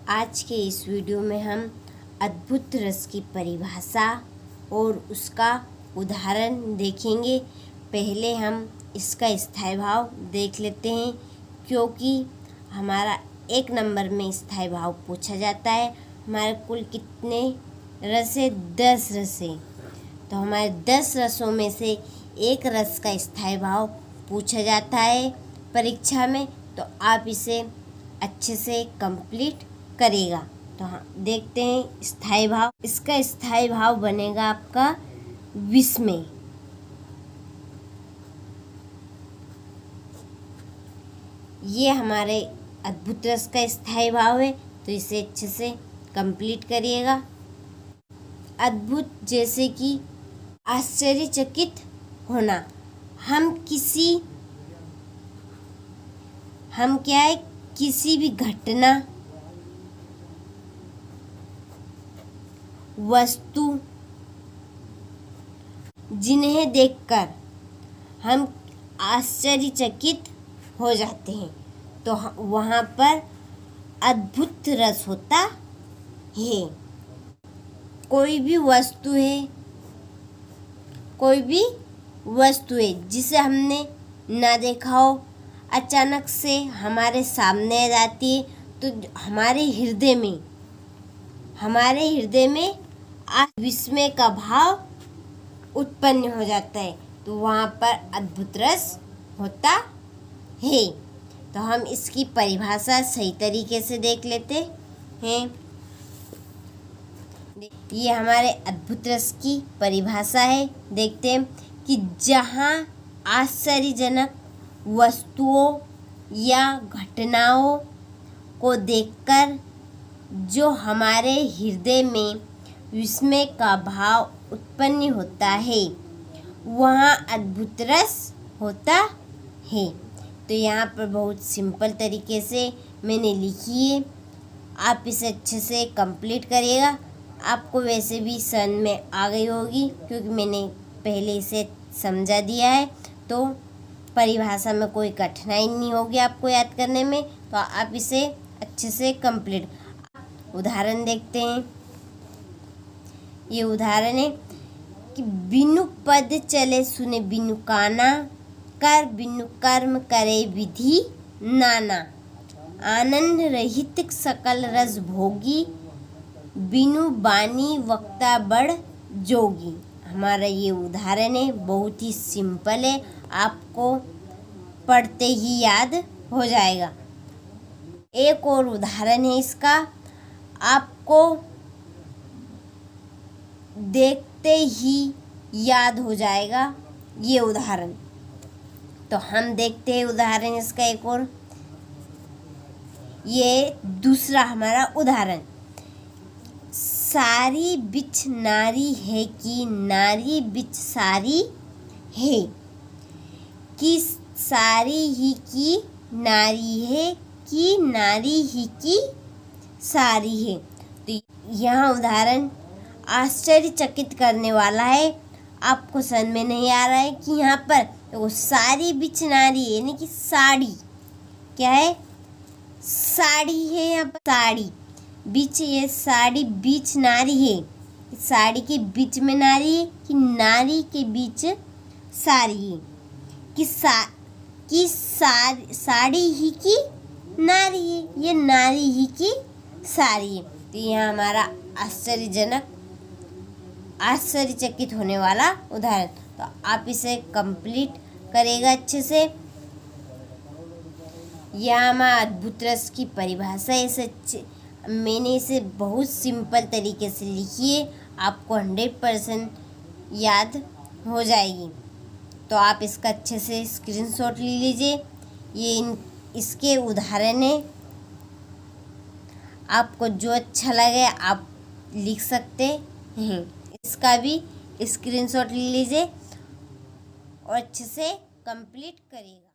आज के इस वीडियो में हम अद्भुत रस की परिभाषा और उसका उदाहरण देखेंगे। पहले हम इसका स्थायी भाव देख लेते हैं, क्योंकि हमारा 1 नंबर में स्थायी भाव पूछा जाता है। हमारे कुल कितने रस है? 10 रस है। तो हमारे 10 रसों में से एक रस का स्थायी भाव पूछा जाता है परीक्षा में, तो आप इसे अच्छे से कंप्लीट करेगा। तो हाँ, देखते हैं स्थायी भाव। इसका स्थायी भाव बनेगा आपका 20 में। ये हमारे अद्भुत रस का स्थायी भाव है, तो इसे अच्छे से कंप्लीट करिएगा। अद्भुत जैसे कि आश्चर्यचकित होना। हम क्या है, किसी भी घटना, वस्तु जिन्हें देखकर हम आश्चर्यचकित हो जाते हैं, तो वहाँ पर अद्भुत रस होता है। कोई भी वस्तु है जिसे हमने ना देखा हो, अचानक से हमारे सामने आ जाती है, तो हमारे हृदय में विस्मय का भाव उत्पन्न हो जाता है, तो वहाँ पर अद्भुत रस होता है। तो हम इसकी परिभाषा सही तरीके से देख लेते हैं। ये हमारे अद्भुत रस की परिभाषा है। देखते हैं कि जहाँ आश्चर्यजनक वस्तुओं या घटनाओं को देखकर जो हमारे हृदय में विस्मय का भाव उत्पन्न होता है, वहाँ अद्भुत रस होता है। तो यहाँ पर बहुत सिंपल तरीके से मैंने लिखी है, आप इसे अच्छे से कंप्लीट करिएगा। आपको वैसे भी समझ में आ गई होगी, क्योंकि मैंने पहले इसे समझा दिया है, तो परिभाषा में कोई कठिनाई नहीं होगी आपको याद करने में। तो आप इसे अच्छे से कंप्लीट। उदाहरण देखते हैं। ये उदाहरण है कि बिनु पद चले सुने बिनु काना, कर बिनु कर्म करे विधि नाना, आनंद रहित सकल रस भोगी, बिनु बानी वक्ता बड़ जोगी। हमारा ये उदाहरण है, बहुत ही सिंपल है, आपको पढ़ते ही याद हो जाएगा। एक और उदाहरण है इसका, आपको देखते ही याद हो जाएगा ये उदाहरण। तो हम देखते हैं उदाहरण इसका एक और। ये दूसरा हमारा उदाहरण, सारी बिच नारी है कि नारी बिच सारी है, कि सारी ही की नारी है, कि नारी ही की सारी है। तो यहाँ उदाहरण आश्चर्यचकित करने वाला है। आपको समझ में नहीं आ रहा है कि यहाँ पर तो सारी बिच नारी है, यानी कि साड़ी क्या है, साड़ी है। यहाँ पर साड़ी बीच, ये साड़ी बीच नारी है, साड़ी के बीच में नारी है, कि नारी के बीच साड़ी है, कि साड़ी ही की नारी है, ये नारी ही की साड़ी है। तो यहाँ हमारा आश्चर्यचकित होने वाला उदाहरण। तो आप इसे कंप्लीट करेगा अच्छे से। यह हमारा अद्भुत रस की परिभाषा है। मैंने इसे बहुत सिंपल तरीके से लिखी है, आपको 100% याद हो जाएगी। तो आप इसका अच्छे से स्क्रीनशॉट ले लीजिए। ये इसके उदाहरण है, आपको जो अच्छा लगे आप लिख सकते हैं। इसका भी स्क्रीनशॉट ले लीजिए और अच्छे से कंप्लीट करिएगा।